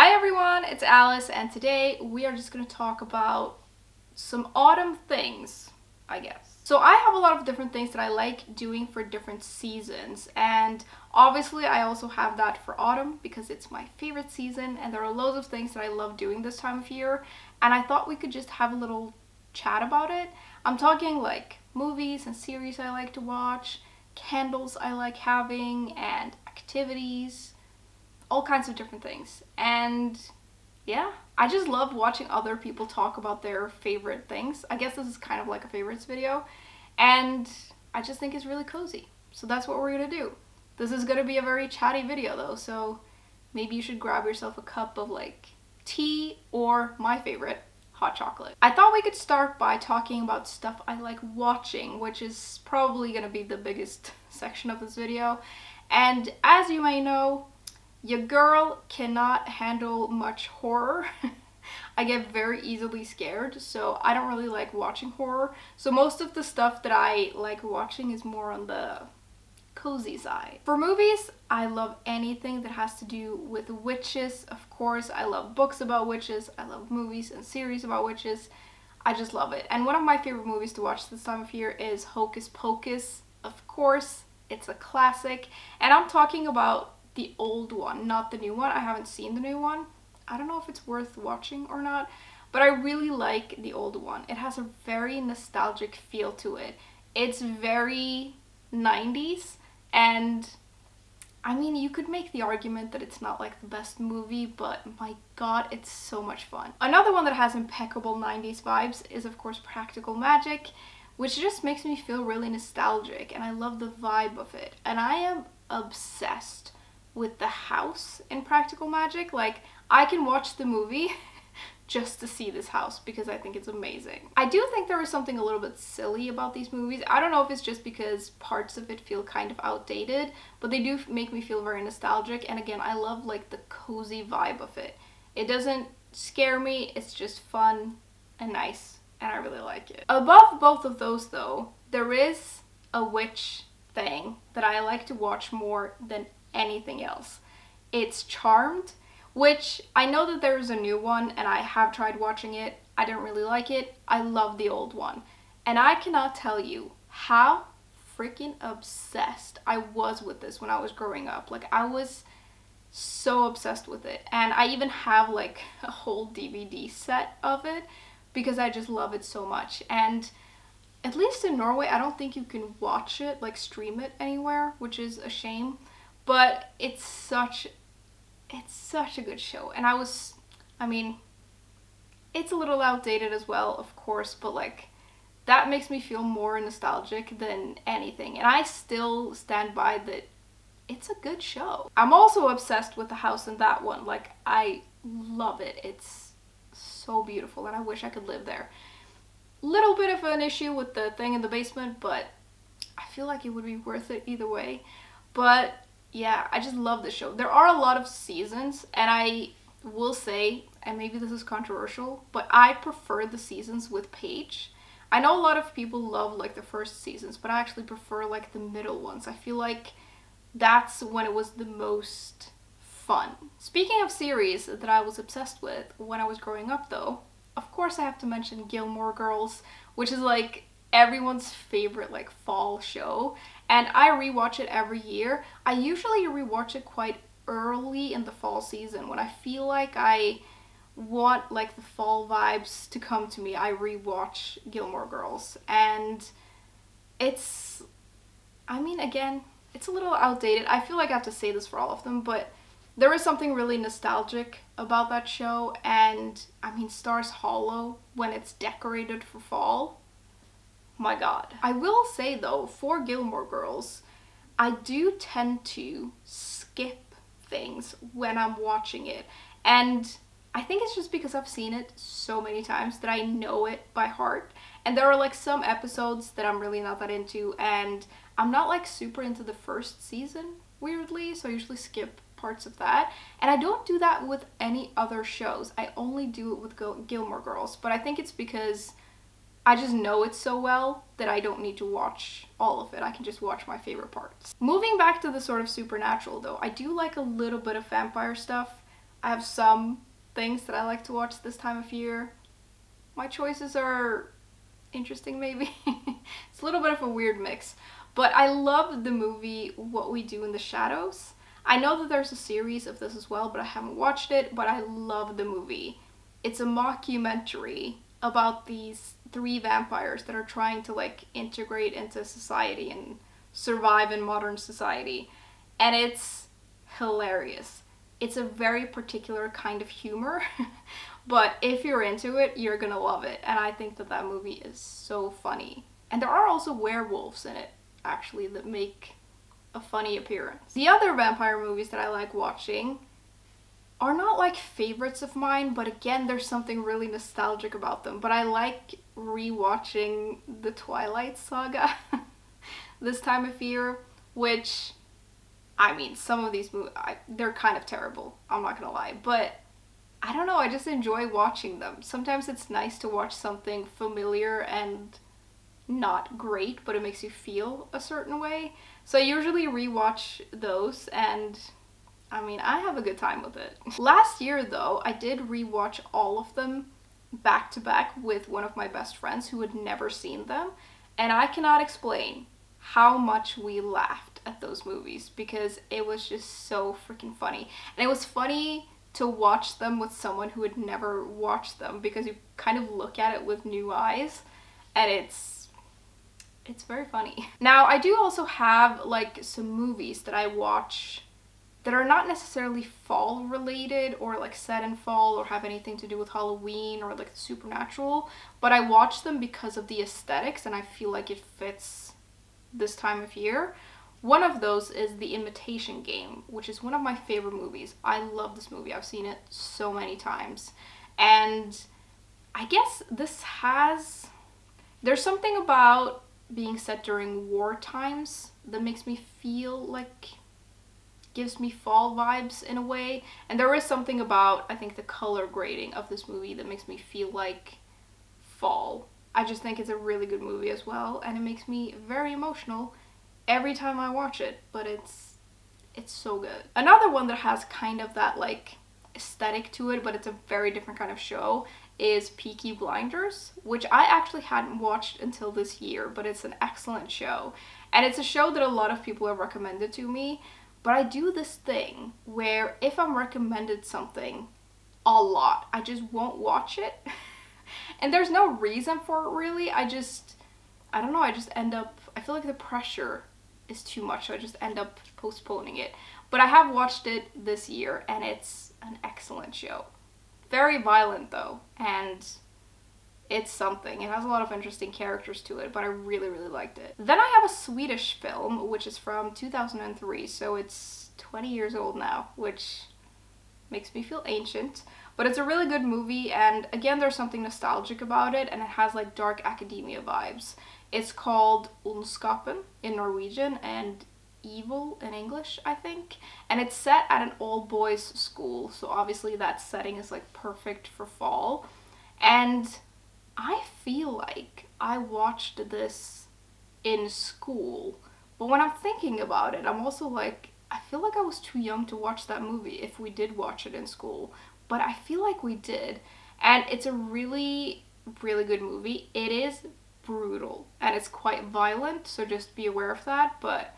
Hi everyone, it's Alice, and today we are just going to talk about some autumn things, I guess. So I have a lot of different things that I like doing for different seasons, and obviously I also have that for autumn because it's my favorite season and there are loads of things that I love doing this time of year, and I thought we could just have a little chat about it. I'm talking like movies and series I like to watch, candles I like having, and activities, all kinds of different things. And yeah, I just love watching other people talk about their favorite things. I guess this is kind of like a favorites video, and I just think it's really cozy. So that's what we're gonna do. This is gonna be a very chatty video though, so maybe you should grab yourself a cup of like tea or my favorite, hot chocolate. I thought we could start by talking about stuff I like watching, which is probably gonna be the biggest section of this video. And as you may know, your girl cannot handle much horror. I get very easily scared, so I don't really like watching horror. So most of the stuff that I like watching is more on the cozy side. For movies, I love anything that has to do with witches. Of course, I love books about witches. I love movies and series about witches. I just love it. And one of my favorite movies to watch this time of year is Hocus Pocus. Of course, it's a classic. And I'm talking about the old one, not the new one. I haven't seen the new one. I don't know if it's worth watching or not, but I really like the old one. It has a very nostalgic feel to it. It's very 90s, and I mean, you could make the argument that it's not like the best movie, but my god, it's so much fun. Another one that has impeccable 90s vibes is of course Practical Magic, which just makes me feel really nostalgic, and I love the vibe of it. And I am obsessed with the house in Practical Magic. Like, I can watch the movie just to see this house because I think it's amazing. I do think there is something a little bit silly about these movies. I don't know if it's just because parts of it feel kind of outdated, but they do make me feel very nostalgic. And again, I love like the cozy vibe of it. It doesn't scare me, it's just fun and nice, and I really like it. Above both of those though, there is a witch thing that I like to watch more than anything else. It's Charmed, which I know that there's a new one and I have tried watching it. I didn't really like it. I love the old one. And I cannot tell you how freaking obsessed I was with this when I was growing up. Like, I was so obsessed with it. And I even have like a whole DVD set of it because I just love it so much. And at least in Norway, I don't think you can watch it, like stream it anywhere, which is a shame. But it's such a good show. And I mean, it's a little outdated as well, of course, but like, that makes me feel more nostalgic than anything. And I still stand by that it's a good show. I'm also obsessed with the house in that one. Like, I love it. It's so beautiful and I wish I could live there. Little bit of an issue with the thing in the basement, but I feel like it would be worth it either way. But yeah, I just love the show. There are a lot of seasons, and I will say, and maybe this is controversial, but I prefer the seasons with Paige. I know a lot of people love like the first seasons, but I actually prefer like the middle ones. I feel like that's when it was the most fun. Speaking of series that I was obsessed with when I was growing up though, of course I have to mention Gilmore Girls, which is like everyone's favorite like fall show, and I rewatch it every year. I usually rewatch it quite early in the fall season when I feel like I want like the fall vibes to come to me. I rewatch Gilmore Girls, and it's, I mean, again, it's a little outdated. I feel like I have to say this for all of them, but there is something really nostalgic about that show. And I mean, Stars Hollow, when it's decorated for fall, my god. I will say though, for Gilmore Girls, I do tend to skip things when I'm watching it. And I think it's just because I've seen it so many times that I know it by heart. And there are like some episodes that I'm really not that into, and I'm not like super into the first season, weirdly, so I usually skip parts of that. And I don't do that with any other shows. I only do it with Gilmore Girls, but I think it's because I just know it so well that I don't need to watch all of it. I can just watch my favorite parts. Moving back to the sort of supernatural though, I do like a little bit of vampire stuff. I have some things that I like to watch this time of year. My choices are interesting, maybe. It's a little bit of a weird mix. But I love the movie What We Do in the Shadows. I know that there's a series of this as well, but I haven't watched it, but I love the movie. It's a mockumentary about these three vampires that are trying to like integrate into society and survive in modern society. And it's hilarious. It's a very particular kind of humor, but if you're into it, you're gonna love it. And I think that that movie is so funny. And there are also werewolves in it, actually, that make a funny appearance. The other vampire movies that I like watching are not like favorites of mine, but again, there's something really nostalgic about them. But I like rewatching the Twilight saga this time of year, which, I mean, some of these movies, they're kind of terrible, I'm not gonna lie, but I don't know, I just enjoy watching them. Sometimes it's nice to watch something familiar and not great, but it makes you feel a certain way. So I usually rewatch those, and I mean, I have a good time with it. Last year though, I did rewatch all of them back to back with one of my best friends who had never seen them, and I cannot explain how much we laughed at those movies because it was just so freaking funny. And it was funny to watch them with someone who had never watched them because you kind of look at it with new eyes, and it's very funny. Now, I do also have like some movies that I watch that are not necessarily fall related or like set in fall or have anything to do with Halloween or like the supernatural, but I watch them because of the aesthetics and I feel like it fits this time of year. One of those is The Imitation Game, which is one of my favorite movies. I love this movie. I've seen it so many times. And I guess there's something about being set during war times that makes me feel like, gives me fall vibes in a way. And there is something about, I think, the color grading of this movie that makes me feel like fall. I just think it's a really good movie as well, and it makes me very emotional every time I watch it, but it's so good. Another one that has kind of that like aesthetic to it, but it's a very different kind of show, is Peaky Blinders, which I actually hadn't watched until this year, but it's an excellent show. And it's a show that a lot of people have recommended to me, but I do this thing where if I'm recommended something a lot, I just won't watch it. And there's no reason for it really. I don't know, I just end up, I feel like the pressure is too much, so I just end up postponing it. But I have watched it this year, and it's an excellent show. Very violent though, and it's something. It has a lot of interesting characters to it, but I really, really liked it. Then I have a Swedish film, which is from 2003, so it's 20 years old now, which makes me feel ancient. But it's a really good movie, and again, there's something nostalgic about it, and it has like dark academia vibes. It's called Ondskapen in Norwegian and Evil in English, I think. And it's set at an all-boys school, so obviously that setting is like perfect for fall. And I feel like I watched this in school, but when I'm thinking about it, I'm also like, I feel like I was too young to watch that movie if we did watch it in school, but I feel like we did. And it's a really, really good movie. It is brutal and it's quite violent, so just be aware of that, but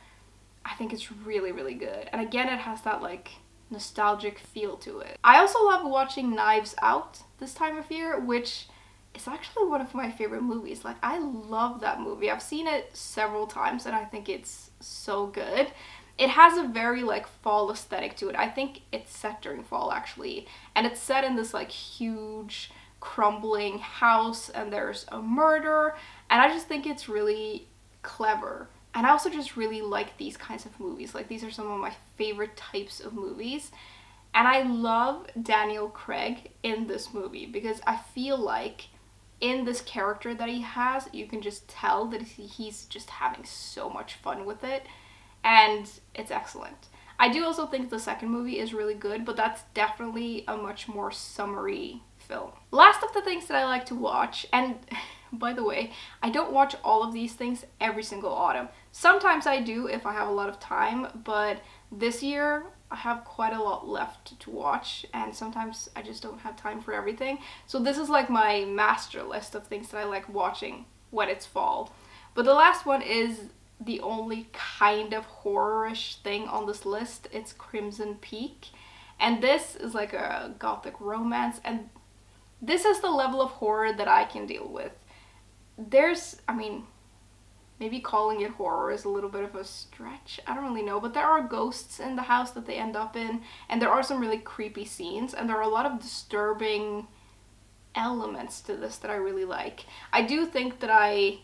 I think it's really, really good. And again, it has that like nostalgic feel to it. I also love watching Knives Out this time of year, which is actually one of my favorite movies. Like, I love that movie. I've seen it several times and I think it's so good. It has a very like fall aesthetic to it. I think it's set during fall actually, and it's set in this like huge crumbling house and there's a murder, and I just think it's really clever. And I also just really like these kinds of movies. Like, these are some of my favorite types of movies. And I love Daniel Craig in this movie because I feel like in this character that he has, you can just tell that he's just having so much fun with it. And it's excellent. I do also think the second movie is really good, but that's definitely a much more summery film. Last of the things that I like to watch, and by the way, I don't watch all of these things every single autumn. Sometimes I do if I have a lot of time, but this year I have quite a lot left to watch, and sometimes I just don't have time for everything. So this is like my master list of things that I like watching when it's fall. But the last one is the only kind of horror-ish thing on this list. It's Crimson Peak. And this is like a gothic romance, and this is the level of horror that I can deal with. I mean, maybe calling it horror is a little bit of a stretch. I don't really know, but there are ghosts in the house that they end up in, and there are some really creepy scenes, and there are a lot of disturbing elements to this that I really like. I do think that I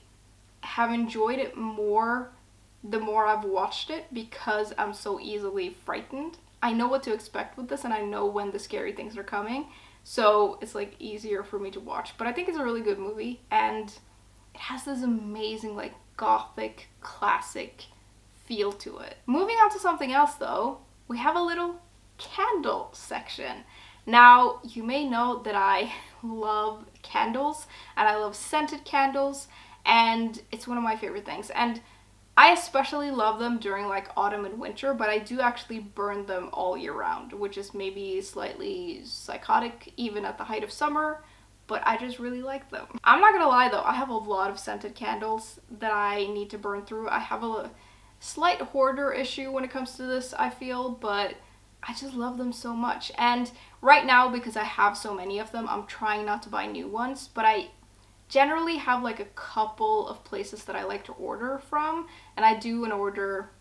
have enjoyed it more the more I've watched it because I'm so easily frightened. I know what to expect with this, and I know when the scary things are coming, so it's like easier for me to watch. But I think it's a really good movie, and it has this amazing like gothic classic feel to it. Moving on to something else though, we have a little candle section. Now, you may know that I love candles, and I love scented candles, and it's one of my favorite things. And I especially love them during like autumn and winter, but I do actually burn them all year round, which is maybe slightly psychotic even at the height of summer, but I just really like them. I'm not gonna lie though, I have a lot of scented candles that I need to burn through. I have a slight hoarder issue when it comes to this, I feel, but I just love them so much. And right now, because I have so many of them, I'm trying not to buy new ones, but I generally have like a couple of places that I like to order from, and I do an order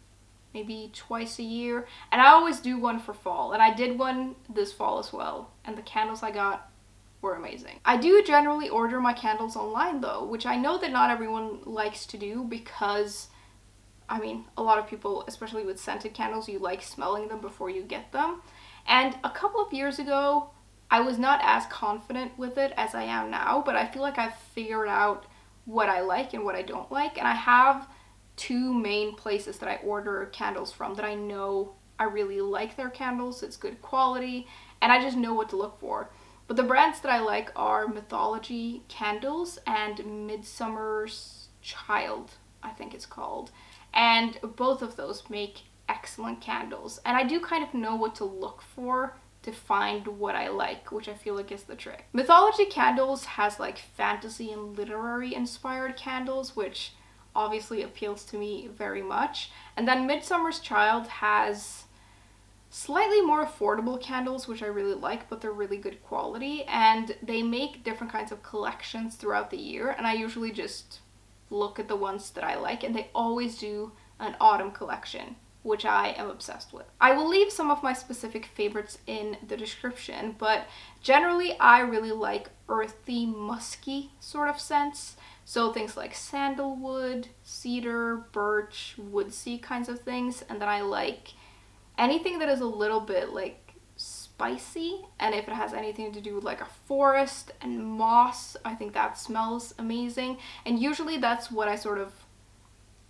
maybe twice a year, and I always do one for fall, and I did one this fall as well, and the candles I got were amazing. I do generally order my candles online though, which I know that not everyone likes to do because, I mean, a lot of people, especially with scented candles, you like smelling them before you get them. And a couple of years ago, I was not as confident with it as I am now, but I feel like I've figured out what I like and what I don't like, and I have two main places that I order candles from that I know I really like their candles. It's good quality, and I just know what to look for. But the brands that I like are MYTHOLOGIE candles and Midsummer's Child, I think it's called. And both of those make excellent candles. And I do kind of know what to look for to find what I like, which I feel like is the trick. MYTHOLOGIE candles has like fantasy and literary inspired candles, which obviously appeals to me very much. And then Midsummer's Child has slightly more affordable candles, which I really like, but they're really good quality, and they make different kinds of collections throughout the year, and I usually just look at the ones that I like, and they always do an autumn collection, which I am obsessed with. I will leave some of my specific favorites in the description, but generally I really like earthy, musky sort of scents, so things like sandalwood, cedar, birch, woodsy kinds of things, and then I like anything that is a little bit like spicy, and if it has anything to do with like a forest and moss, I think that smells amazing. And usually that's what I sort of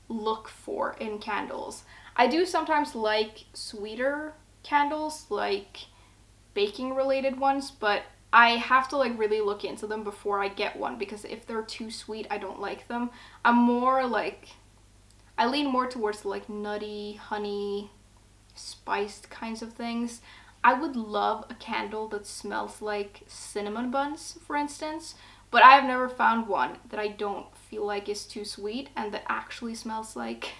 look for in candles. I do sometimes like sweeter candles, like baking related ones, but I have to like really look into them before I get one, because if they're too sweet, I don't like them. I lean more towards like nutty, honey, spiced kinds of things. I would love a candle that smells like cinnamon buns, for instance, but I have never found one that I don't feel like is too sweet and that actually smells like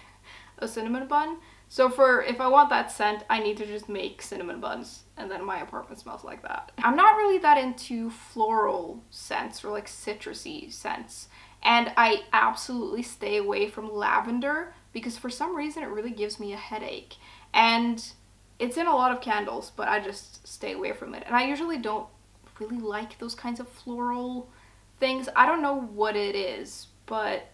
a cinnamon bun. So if I want that scent, I need to just make cinnamon buns, and then my apartment smells like that. I'm not really that into floral scents or like citrusy scents, and I absolutely stay away from lavender because for some reason it really gives me a headache. And it's in a lot of candles, but I just stay away from it. And I usually don't really like those kinds of floral things. I don't know what it is, but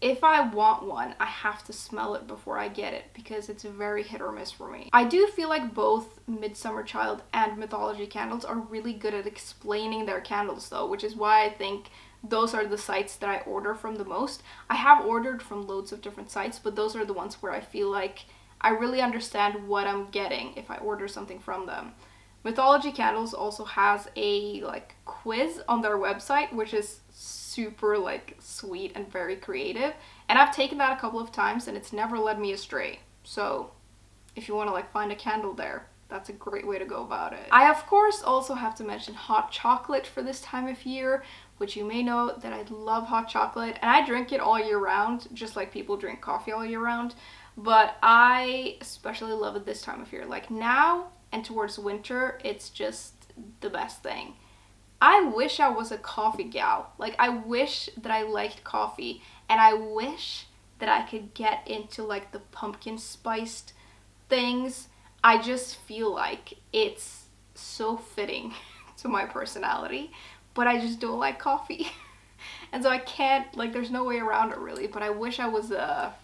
if I want one, I have to smell it before I get it because it's very hit or miss for me. I do feel like both Midsummer Child and MYTHOLOGIE candles are really good at explaining their candles though, which is why I think those are the sites that I order from the most. I have ordered from loads of different sites, but those are the ones where I feel like I really understand what I'm getting if I order something from them. MYTHOLOGIE Candles also has a like quiz on their website, which is super like sweet and very creative, and I've taken that a couple of times and it's never led me astray, so if you want to like find a candle there, that's a great way to go about it. I of course also have to mention hot chocolate for this time of year, which you may know that I love hot chocolate and I drink it all year round, just like people drink coffee all year round. But I especially love it this time of year. Like now and towards winter, it's just the best thing. I wish I was a coffee gal. Like I wish that I liked coffee, and I wish that I could get into like the pumpkin spiced things. I just feel like it's so fitting to my personality, but I just don't like coffee. And so I can't, like, there's no way around it really, but I wish I was a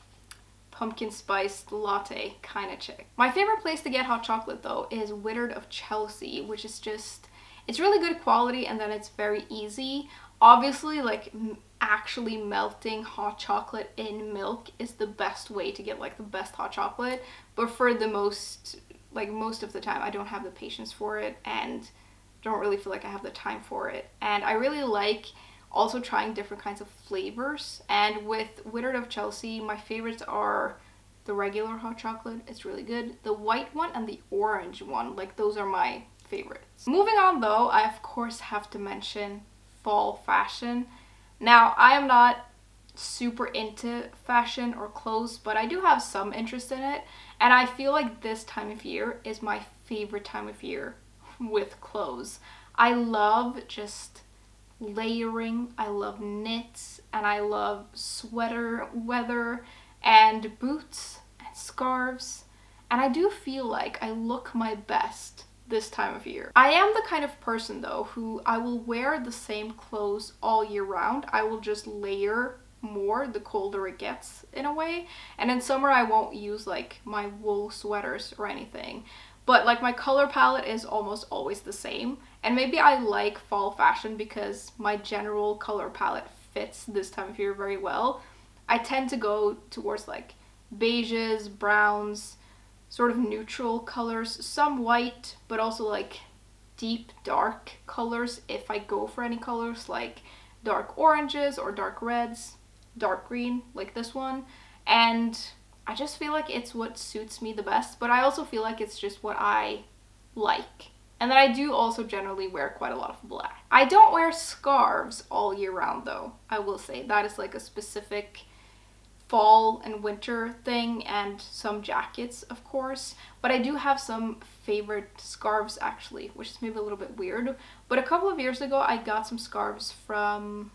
pumpkin spiced latte kind of chick. My favorite place to get hot chocolate though is WHITTARD of Chelsea, which is just, it's really good quality and then it's very easy. Obviously, like, actually melting hot chocolate in milk is the best way to get like the best hot chocolate, but for the most of the time I don't have the patience for it and don't really feel like I have the time for it. And I really like also trying different kinds of flavors, and with WHITTARD of Chelsea my favorites are the regular hot chocolate, it's really good, the white one and the orange one, like those are my favorites. Moving on though, I of course have to mention fall fashion. Now, I am not super into fashion or clothes, but I do have some interest in it, and I feel like this time of year is my favorite time of year with clothes. I love just layering, I love knits, and I love sweater weather and boots and scarves, and I do feel like I look my best this time of year. I am the kind of person though who I will wear the same clothes all year round. I will just layer more the colder it gets in a way, and in summer I won't use like my wool sweaters or anything, but like my color palette is almost always the same. And maybe I like fall fashion because my general color palette fits this time of year very well. I tend to go towards like beiges, browns, sort of neutral colors, some white, but also like deep dark colors if I go for any colors, like dark oranges or dark reds, dark green like this one. And I just feel like it's what suits me the best, but I also feel like it's just what I like. And then I do also generally wear quite a lot of black. I don't wear scarves all year round though, I will say. That is like a specific fall and winter thing, and some jackets of course, but I do have some favorite scarves actually, which is maybe a little bit weird. But a couple of years ago I got some scarves from,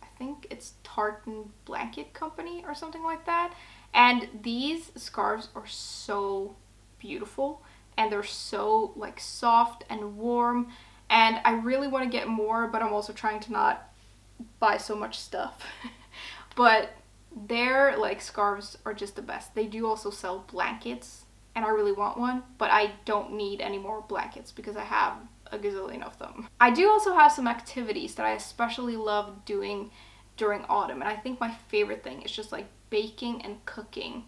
I think it's Tartan Blanket Company or something like that, and these scarves are so beautiful and they're so like soft and warm, and I really want to get more, but I'm also trying to not buy so much stuff. But their like scarves are just the best. They do also sell blankets and I really want one, but I don't need any more blankets because I have a gazillion of them. I do also have some activities that I especially love doing during autumn, and I think my favorite thing is just like baking and cooking.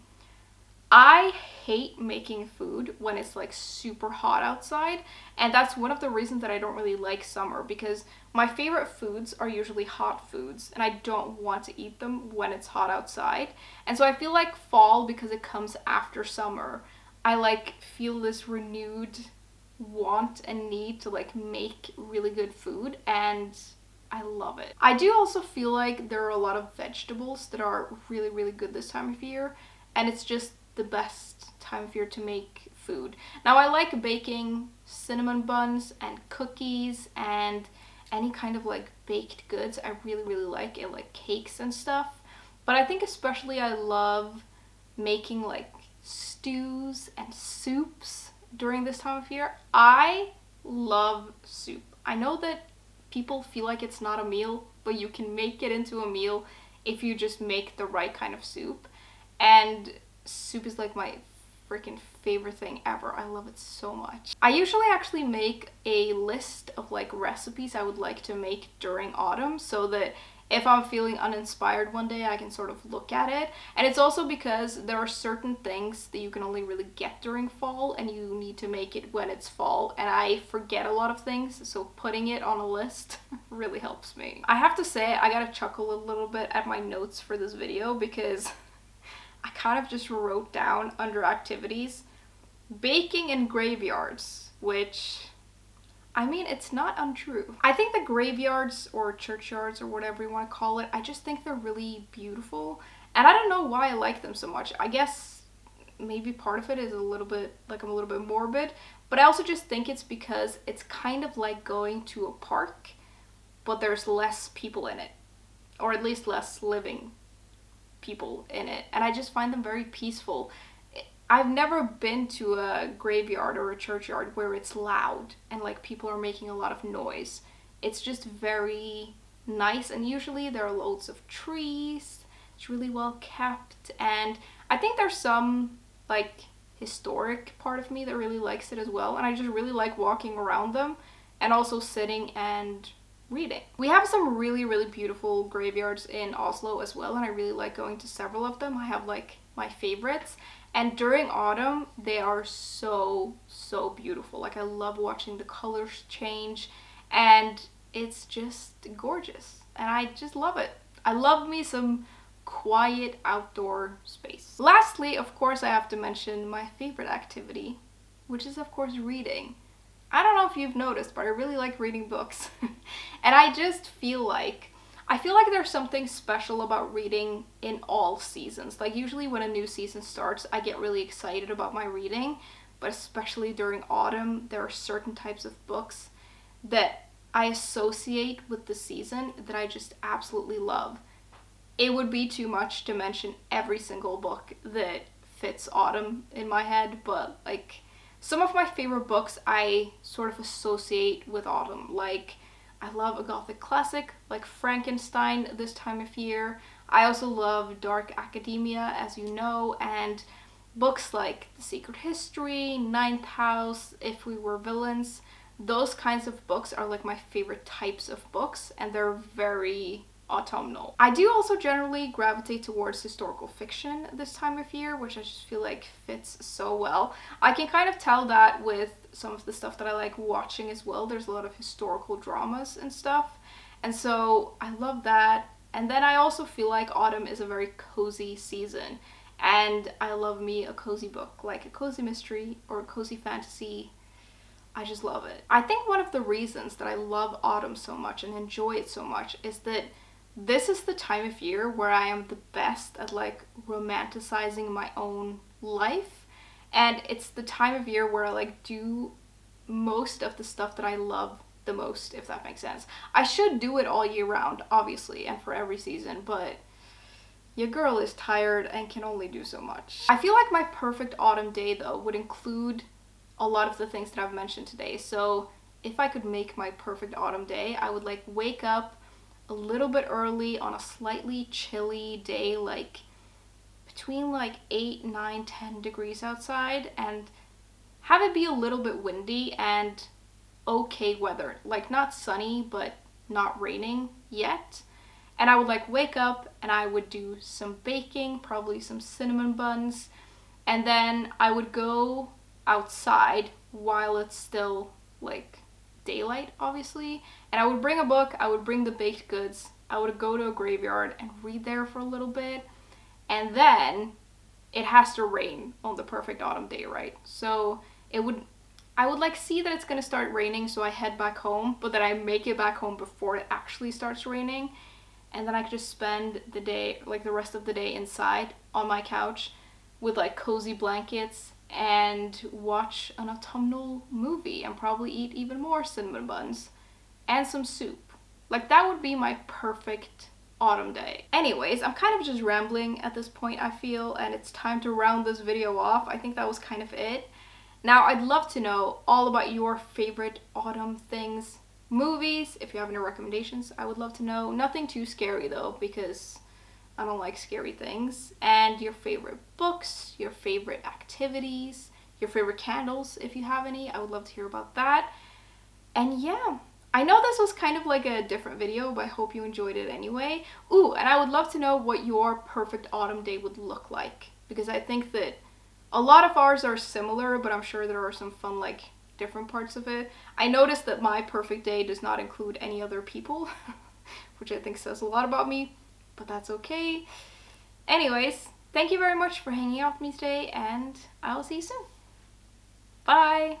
I hate making food when it's like super hot outside, and that's one of the reasons that I don't really like summer, because my favorite foods are usually hot foods and I don't want to eat them when it's hot outside. And so I feel like fall, because it comes after summer, I like feel this renewed want and need to like make really good food, and I love it. I do also feel like there are a lot of vegetables that are really, really good this time of year, and it's just the best time of year to make food. Now I like baking cinnamon buns and cookies and any kind of like baked goods. I really, really like it, like cakes and stuff. But I think especially I love making like stews and soups during this time of year. I love soup. I know that people feel like it's not a meal, but you can make it into a meal if you just make the right kind of soup. And soup is like my freaking favorite thing ever. I love it so much. I usually actually make a list of like recipes I would like to make during autumn, so that if I'm feeling uninspired one day I can sort of look at it. And it's also because there are certain things that you can only really get during fall and you need to make it when it's fall, and I forget a lot of things, so putting it on a list really helps me. I have to say I gotta chuckle a little bit at my notes for this video because I kind of just wrote down under activities baking in graveyards, which, I mean, it's not untrue. I think the graveyards or churchyards or whatever you want to call it, I just think they're really beautiful. And I don't know why I like them so much. I guess maybe part of it is a little bit, like I'm a little bit morbid, but I also just think it's because it's kind of like going to a park, but there's less people in it, or at least less living people in it. And I just find them very peaceful. I've never been to a graveyard or a churchyard where it's loud and like people are making a lot of noise. It's just very nice, and usually there are loads of trees. It's really well kept, and I think there's some like historic part of me that really likes it as well, and I just really like walking around them and also sitting and reading. We have some really beautiful graveyards in Oslo as well, and I really like going to several of them. I have like my favorites, and during autumn they are so beautiful. Like I love watching the colors change, and it's just gorgeous, and I just love it. I love me some quiet outdoor space. Lastly, of course, I have to mention my favorite activity, which is of course reading. I don't know if you've noticed, but I really like reading books. And I just feel like there's something special about reading in all seasons. Like usually when a new season starts, I get really excited about my reading, but especially during autumn, there are certain types of books that I associate with the season that I just absolutely love. It would be too much to mention every single book that fits autumn in my head, but like some of my favorite books I sort of associate with autumn. Like I love a gothic classic like Frankenstein this time of year. I also love dark academia, as you know, and books like The Secret History, Ninth House, If We Were Villains. Those kinds of books are like my favorite types of books, and they're very autumnal. I do also generally gravitate towards historical fiction this time of year, which I just feel like fits so well. I can kind of tell that with some of the stuff that I like watching as well. There's a lot of historical dramas and stuff, and so I love that. And then I also feel like autumn is a very cozy season, and I love me a cozy book, like a cozy mystery or a cozy fantasy. I just love it. I think one of the reasons that I love autumn so much and enjoy it so much is that this is the time of year where I am the best at like romanticizing my own life, and it's the time of year where I like do most of the stuff that I love the most, if that makes sense. I should do it all year round, obviously, and for every season, but your girl is tired and can only do so much. I feel like my perfect autumn day though would include a lot of the things that I've mentioned today. So if I could make my perfect autumn day, I would like wake up a little bit early on a slightly chilly day, like between like 8, 9, 10 degrees outside, and have it be a little bit windy and okay weather, like not sunny but not raining yet. And I would like wake up and I would do some baking, probably some cinnamon buns, and then I would go outside while it's still like daylight, obviously, and I would bring a book, I would bring the baked goods, I would go to a graveyard and read there for a little bit, and then it has to rain on the perfect autumn day, right? So I would like see that it's gonna start raining, so I head back home, but then I make it back home before it actually starts raining, and then I could just spend the day, like the rest of the day inside on my couch with like cozy blankets and watch an autumnal movie and probably eat even more cinnamon buns and some soup. Like that would be my perfect autumn day. Anyways, I'm kind of just rambling at this point, I feel, and it's time to round this video off. I think that was kind of it. Now I'd love to know all about your favorite autumn things. Movies, if you have any recommendations, I would love to know. Nothing too scary though, because I don't like scary things. And your favorite books, your favorite activities, your favorite candles, if you have any. I would love to hear about that. And yeah, I know this was kind of like a different video, but I hope you enjoyed it anyway. Ooh, and I would love to know what your perfect autumn day would look like, because I think that a lot of ours are similar, but I'm sure there are some fun like different parts of it. I noticed that my perfect day does not include any other people, which I think says a lot about me, but that's okay. Anyways, thank you very much for hanging out with me today, and I'll see you soon. Bye!